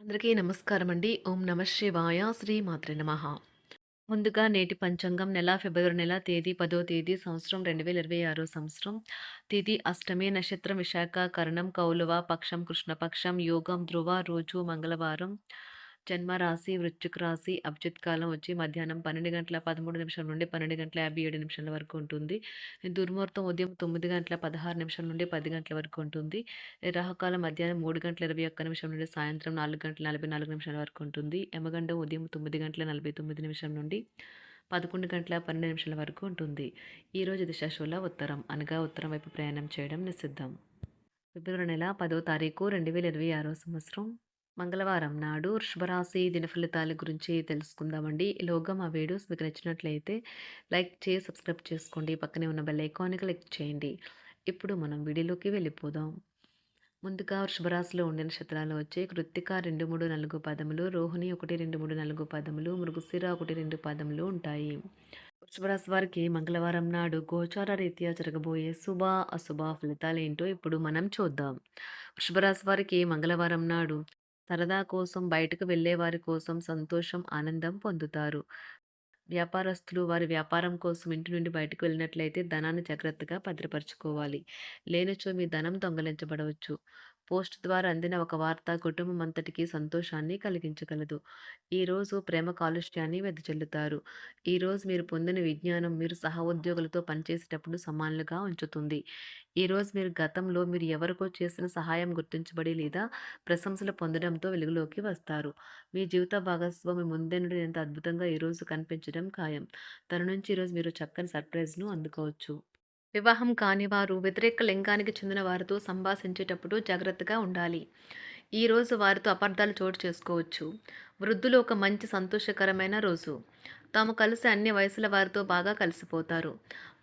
అందరికీ నమస్కారం అండి. ఓం నమ శివాయ. శ్రీ మాత్రే నమః. ముందుగా నేటి పంచాంగం నెల ఫిబ్రవరి నెల తేదీ 10వ తేదీ సంవత్సరం 2026 సంవత్సరం. తిథి అష్టమి, నక్షత్రం విశాఖ, కరణం కౌలవ, పక్షం కృష్ణపక్షం, యోగం ధ్రువ, రోజు మంగళవారం. జన్మ రాశి వృశ్చిక రాశి. అభిజిత్ కాలం వచ్చి మధ్యాహ్నం 12:13 నుండి 12:57 వరకు ఉంటుంది. దుర్ముహూర్తం ఉదయం 9:16 నుండి 10 గంటల వరకు ఉంటుంది. రాహుకాలం మధ్యాహ్నం 3:21 నుండి సాయంత్రం 4:44 వరకు ఉంటుంది. యమగండం ఉదయం 9:49 నుండి 11:12 వరకు ఉంటుంది. ఈరోజు దిశాశూల ఉత్తరం, అనగా ఉత్తరం వైపు ప్రయాణం చేయడం నిషిద్ధం. ఫిబ్రవరి నెల 10వ తారీఖు 2026 సంవత్సరం మంగళవారం నాడు వృషభరాశి దిన ఫలితాల గురించి తెలుసుకుందామండి. ఈలోగా మా వీడియోస్ మీకు నచ్చినట్లయితే లైక్ చేసి సబ్స్క్రైబ్ చేసుకోండి. పక్కనే ఉన్న బెల్ ఐకాన్ని క్లిక్ చేయండి. ఇప్పుడు మనం వీడియోలోకి వెళ్ళిపోదాం. ముందుగా వృషభరాశిలో ఉండే నక్షత్రాలు వచ్చి కృత్తిక 2, 3, 4 పాదములు, రోహిణి 1, 2, 3, 4 పాదములు, మృగశిర 1, 2 పాదములు ఉంటాయి. వృషభరాశి వారికి మంగళవారం నాడు గోచార రీత్యా జరగబోయే శుభ అశుభ ఫలితాలేంటో ఇప్పుడు మనం చూద్దాం. వృషభరాశి వారికి మంగళవారం నాడు సరదా కోసం బయటకు వెళ్ళే వారి కోసం సంతోషం, ఆనందం పొందుతారు. వ్యాపారస్తులు వారి వ్యాపారం కోసం ఇంటి నుండి బయటకు వెళ్ళినట్లయితే ధనాన్ని జాగ్రత్తగా భద్రపరచుకోవాలి. లేనిచో మీ ధనం దొంగలించబడవచ్చు. పోస్ట్ ద్వారా అందిన ఒక వార్త కుటుంబం అంతటికి సంతోషాన్ని కలిగించగలదు. ఈరోజు ప్రేమ కాలుష్యాన్ని వెదజల్లుతారు. ఈరోజు మీరు పొందిన విజ్ఞానం మీరు సహోద్యోగులతో పనిచేసేటప్పుడు సమానులుగా ఉంచుతుంది. ఈరోజు మీరు గతంలో మీరు ఎవరికో చేసిన సహాయం గుర్తించబడి లేదా ప్రశంసలు పొందడంతో వెలుగులోకి వస్తారు. మీ జీవిత భాగస్వామి ముందే నుండి ఎంత అద్భుతంగా ఈరోజు కనిపించడం ఖాయం. తన నుంచి ఈరోజు మీరు చక్కని సర్ప్రైజ్ను అందుకోవచ్చు. వివాహం కాని వారు వ్యతిరేక లింగానికి చెందిన వారితో సంభాషించేటప్పుడు జాగ్రత్తగా ఉండాలి. ఈరోజు వారితో అపార్థాలు చోటు చేసుకోవచ్చు. వృద్ధులు ఒక మంచి సంతోషకరమైన రోజు. తాము కలిసి అన్ని వయసుల వారితో బాగా కలిసిపోతారు.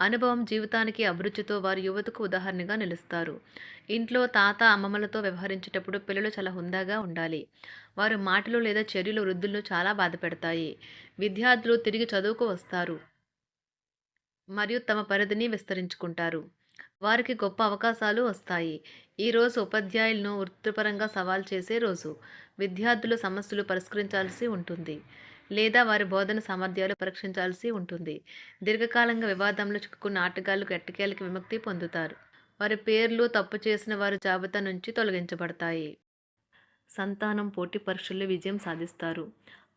అనుభవం జీవితానికి అభిరుచితో వారు యువతకు ఉదాహరణగా నిలుస్తారు. ఇంట్లో తాత అమ్మమ్మలతో వ్యవహరించేటప్పుడు పిల్లలు చాలా హుందాగా ఉండాలి. వారి మాటలు లేదా చర్యలు వృద్ధులను చాలా బాధ పెడతాయి. విద్యార్థులు తిరిగి చదువుకు వస్తారు మరియు తమ పరిధిని విస్తరించుకుంటారు. వారికి గొప్ప అవకాశాలు వస్తాయి. ఈరోజు ఉపాధ్యాయులను వృత్తిపరంగా సవాల్ చేసే రోజు. విద్యార్థులు సమస్యలు పరిష్కరించాల్సి ఉంటుంది లేదా వారి బోధన సామర్థ్యాలు పరీక్షించాల్సి ఉంటుంది. దీర్ఘకాలంగా వివాదంలో చిక్కుకున్న ఆటగాళ్లు ఎట్టకేలకి విముక్తి పొందుతారు. వారి పేర్లు తప్పు చేసిన వారి జాబితా నుంచి తొలగించబడతాయి. సంతానం పోటీ పరీక్షల్లో విజయం సాధిస్తారు.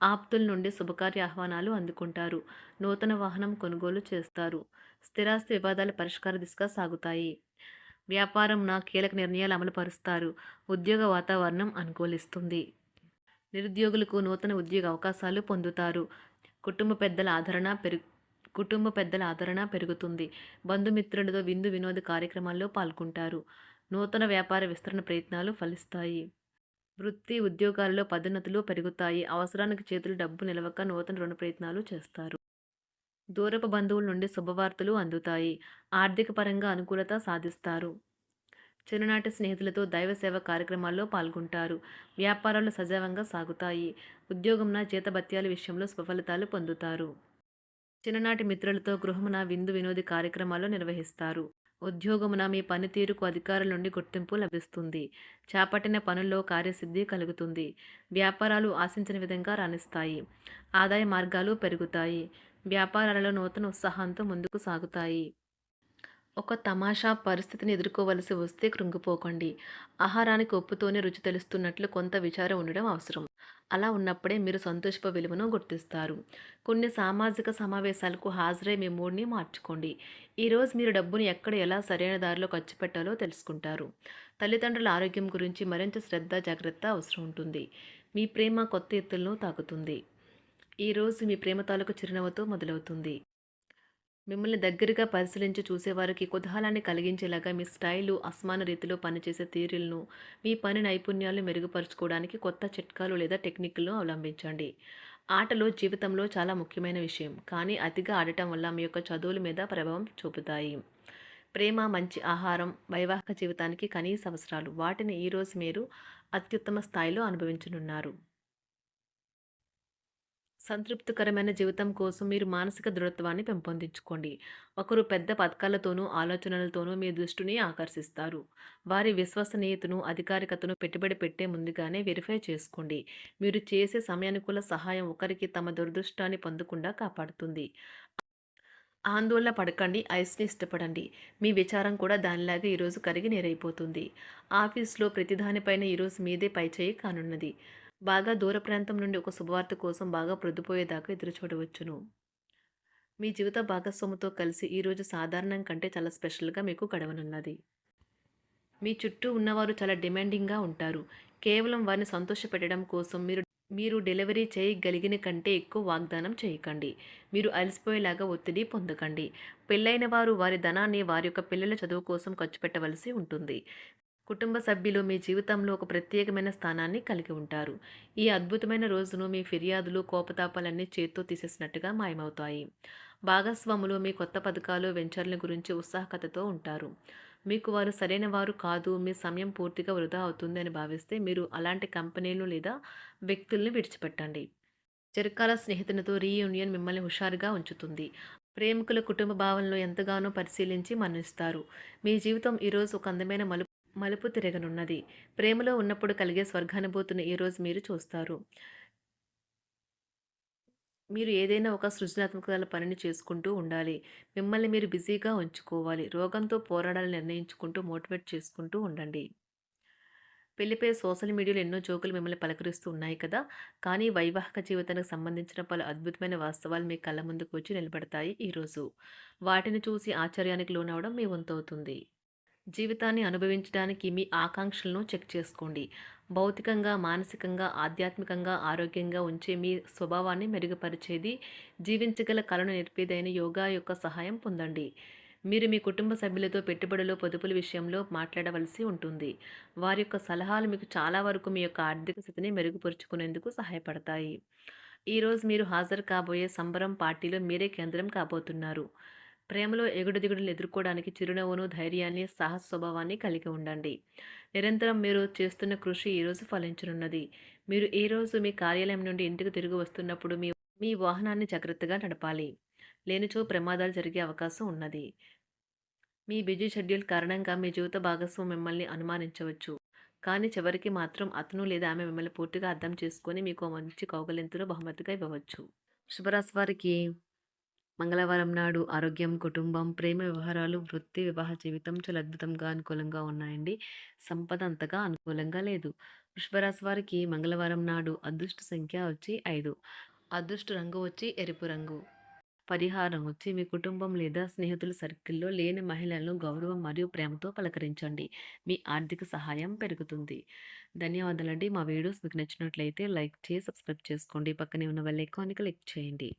ఆప్తుల నుండి శుభకార్య ఆహ్వానాలు అందుకుంటారు. నూతన వాహనం కొనుగోలు చేస్తారు. స్థిరాస్తి వివాదాల పరిష్కార దిశగా సాగుతాయి. వ్యాపారం కీలక నిర్ణయాలు అమలు పరుస్తారు. ఉద్యోగ వాతావరణం అనుకూలిస్తుంది. నిరుద్యోగులకు నూతన ఉద్యోగ అవకాశాలు పొందుతారు. కుటుంబ పెద్దల ఆదరణ పెరుగుతుంది. బంధుమిత్రులతో విందు వినోద కార్యక్రమాల్లో పాల్గొంటారు. నూతన వ్యాపార విస్తరణ ప్రయత్నాలు ఫలిస్తాయి. వృత్తి ఉద్యోగాల్లో పదోన్నతులు పెరుగుతాయి. అవసరానికి చేతులు డబ్బు నిలవక నూతన రుణ ప్రయత్నాలు చేస్తారు. దూరపు బంధువుల నుండి శుభవార్తలు అందుతాయి. ఆర్థిక పరంగా అనుకూలత సాధిస్తారు. చిన్ననాటి స్నేహితులతో దైవ సేవ కార్యక్రమాల్లో పాల్గొంటారు. వ్యాపారాలు సజావంగా సాగుతాయి. ఉద్యోగంన జీతభత్యాల విషయంలో స్వఫలితాలు పొందుతారు. చిన్ననాటి మిత్రులతో గృహమున విందు వినోది కార్యక్రమాలు నిర్వహిస్తారు. ఉద్యోగమున మీ పనితీరుకు అధికారుల నుండి గుర్తింపు లభిస్తుంది. చేపట్టిన పనుల్లో కార్యసిద్ధి కలుగుతుంది. వ్యాపారాలు ఆశించిన విధంగా రాణిస్తాయి. ఆదాయ మార్గాలు పెరుగుతాయి. వ్యాపారాలలో నూతన ఉత్సాహంతో ముందుకు సాగుతాయి. ఒక తమాషా పరిస్థితిని ఎదుర్కోవలసి వస్తే కృంగిపోకండి. ఆహారానికి ఉప్పుతోనే రుచి తెలుస్తున్నట్లు కొంత విచారం ఉండడం అవసరం. అలా ఉన్నప్పుడే మీరు సంతోషపు విలువను గుర్తిస్తారు. కొన్ని సామాజిక సమావేశాలకు హాజరై మీ మూడ్ని మార్చుకోండి. ఈరోజు మీరు డబ్బుని ఎక్కడ ఎలా సరైన దారిలో ఖర్చు పెట్టాలో తెలుసుకుంటారు. తల్లిదండ్రుల ఆరోగ్యం గురించి మరింత శ్రద్ధ జాగ్రత్త అవసరం ఉంటుంది. మీ ప్రేమ కొత్త ఎత్తులను తాకుతుంది. ఈరోజు మీ ప్రేమ తాలూకు చిరునవ్వుతో మొదలవుతుంది. మిమ్మల్ని దగ్గరగా పరిశీలించి చూసేవారికి కుతూహలాన్ని కలిగించేలాగా మీ స్టైలు, అసమాన రీతిలో పనిచేసే తీరులను, మీ పని నైపుణ్యాలను మెరుగుపరుచుకోవడానికి కొత్త చిట్కాలు లేదా టెక్నిక్లను అవలంబించండి. ఆటలు జీవితంలో చాలా ముఖ్యమైన విషయం, కానీ అతిగా ఆడటం వల్ల మీ యొక్క చదువుల మీద ప్రభావం చూపుతాయి. ప్రేమ, మంచి ఆహారం, వైవాహిక జీవితానికి కనీస అవసరాలు. వాటిని ఈరోజు మీరు అత్యుత్తమ స్థాయిలో అనుభవించనున్నారు. సంతృప్తికరమైన జీవితం కోసం మీరు మానసిక దృఢత్వాన్ని పెంపొందించుకోండి. ఒకరు పెద్ద పథకాలతోనూ, ఆలోచనలతోనూ మీ దృష్టిని ఆకర్షిస్తారు. వారి విశ్వసనీయతను, అధికారికతను పెట్టుబడి పెట్టే ముందుగానే వెరిఫై చేసుకోండి. మీరు చేసే సమయానుకూల సహాయం ఒకరికి తమ దురదృష్టాన్ని పొందకుండా కాపాడుతుంది. ఆందోళన పడకండి. ఐస్‌ని ఇష్టపడండి. మీ విచారం కూడా దానిలాగే ఈరోజు కరిగి నీరైపోతుంది. ఆఫీస్‌లో ప్రతి దానిపైన ఈరోజు మీదే పైచేయి కానున్నది. బాగా దూర ప్రాంతం నుండి ఒక శుభవార్త కోసం బాగా ప్రొద్దుపోయేదాకా ఎదురుచూడవచ్చును. మీ జీవిత భాగస్వామితో కలిసి ఈరోజు సాధారణం కంటే చాలా స్పెషల్‌గా మీకు గడవనున్నది. మీ చుట్టూ ఉన్నవారు చాలా డిమాండింగ్‌గా ఉంటారు. కేవలం వారిని సంతోషపెట్టడం కోసం మీరు మీరు డెలివరీ చేయగలిగిన కంటే ఎక్కువ వాగ్దానం చేయకండి. మీరు అలసిపోయేలాగా ఒత్తిడి పొందకండి. పెళ్ళైన వారు వారి ధనాన్ని వారి యొక్క పిల్లల చదువు కోసం ఖర్చు పెట్టవలసి ఉంటుంది. కుటుంబ సభ్యులు మీ జీవితంలో ఒక ప్రత్యేకమైన స్థానాన్ని కలిగి ఉంటారు. ఈ అద్భుతమైన రోజును మీ ఫిర్యాదులు, కోపతాపాలన్నీ చేత్తో తీసేసినట్టుగా మాయమవుతాయి. భాగస్వాములు మీ కొత్త పథకాలు, వెంచర్ల గురించి ఉత్సాహకతతో ఉంటారు. మీకు వారు సరైన వారు కాదు, మీ సమయం పూర్తిగా వృధా అవుతుంది అని భావిస్తే మీరు అలాంటి కంపెనీలు లేదా వ్యక్తుల్ని విడిచిపెట్టండి. చిరకాల స్నేహితునితో రీయూనియన్ మిమ్మల్ని హుషారుగా ఉంచుతుంది. ప్రేమికుల కుటుంబ భావనలు ఎంతగానో పరిశీలించి మన్నిస్తారు. మీ జీవితం ఈరోజు ఒక అందమైన మలుపు తిరగనున్నది. ప్రేమలో ఉన్నప్పుడు కలిగే స్వర్గానుభూతిని ఈరోజు మీరు చూస్తారు. మీరు ఏదైనా ఒక సృజనాత్మక పనిని చేసుకుంటూ ఉండాలి. మిమ్మల్ని మీరు బిజీగా ఉంచుకోవాలి. రోగంతో పోరాడాలని నిర్ణయించుకుంటూ మోటివేట్ చేసుకుంటూ ఉండండి. పెళ్లిపై సోషల్ మీడియాలో ఎన్నో జోకులు మిమ్మల్ని పలకరిస్తూ ఉన్నాయి కదా! కానీ వైవాహిక జీవితానికి సంబంధించిన పలు అద్భుతమైన వాస్తవాలు మీ కళ్ళ ముందుకు వచ్చి నిలబడతాయి ఈరోజు. వాటిని చూసి ఆశ్చర్యానికి లోనవ్వడం మీ వంతవుతుంది. జీవితాన్ని అనుభవించడానికి మీ ఆకాంక్షలను చెక్ చేసుకోండి. భౌతికంగా, మానసికంగా, ఆధ్యాత్మికంగా ఆరోగ్యంగా ఉంచే మీ స్వభావాన్ని మెరుగుపరిచేది, జీవించగల కళను నేర్పేదైన యోగా యొక్క సహాయం పొందండి. మీరు మీ కుటుంబ సభ్యులతో పెట్టుబడులు, పొదుపుల విషయంలో మాట్లాడవలసి ఉంటుంది. వారి యొక్క సలహాలు మీకు చాలా వరకు మీ యొక్క ఆర్థిక స్థితిని మెరుగుపరుచుకునేందుకు సహాయపడతాయి. ఈరోజు మీరు హాజరు కాబోయే సంబరం పార్టీలో మీరే కేంద్రం కాబోతున్నారు. ప్రేమలో ఎగుడుదిగుడులు ఎదుర్కోవడానికి చిరునవ్వును, ధైర్యాన్ని, సాహస స్వభావాన్ని కలిగి ఉండండి. నిరంతరం మీరు చేస్తున్న కృషి ఈరోజు ఫలించనున్నది. మీరు ఈ రోజు మీ కార్యాలయం నుండి ఇంటికి తిరిగి వస్తున్నప్పుడు మీ మీ వాహనాన్ని జాగ్రత్తగా నడపాలి. లేనిచో ప్రమాదాలు జరిగే అవకాశం ఉన్నది. మీ బిజీ షెడ్యూల్ కారణంగా మీ జీవిత భాగస్వామి మిమ్మల్ని అనుమానించవచ్చు. కానీ చివరికి మాత్రం అతను లేదా ఆమె మిమ్మల్ని పూర్తిగా అర్థం చేసుకొని మీకు ఓ మంచి కౌగిలింతను బహుమతిగా ఇవ్వవచ్చు. శుభరాశి వారికి మంగళవారం నాడు ఆరోగ్యం, కుటుంబం, ప్రేమ వ్యవహారాలు, వృత్తి, వివాహ జీవితం చాలా అద్భుతంగా అనుకూలంగా ఉన్నాయండి. సంపద అంతగా అనుకూలంగా లేదు. వృషభరాశి వారికి మంగళవారం నాడు అదృష్ట సంఖ్య వచ్చి 5. అదృష్ట రంగు వచ్చి ఎరుపు రంగు. పరిహారం వచ్చి మీ కుటుంబం లేదా స్నేహితుల సర్కిల్‌లో లేని మహిళలను గౌరవం మరియు ప్రేమతో పలకరించండి. మీ ఆర్థిక సహాయం పెరుగుతుంది. ధన్యవాదాలండి. మా వీడియోస్ మీకు నచ్చినట్లయితే లైక్ చేసి, సబ్స్క్రైబ్ చేసుకోండి. పక్కనే ఉన్న బెల్ ఐకాన్‌ని క్లిక్ చేయండి.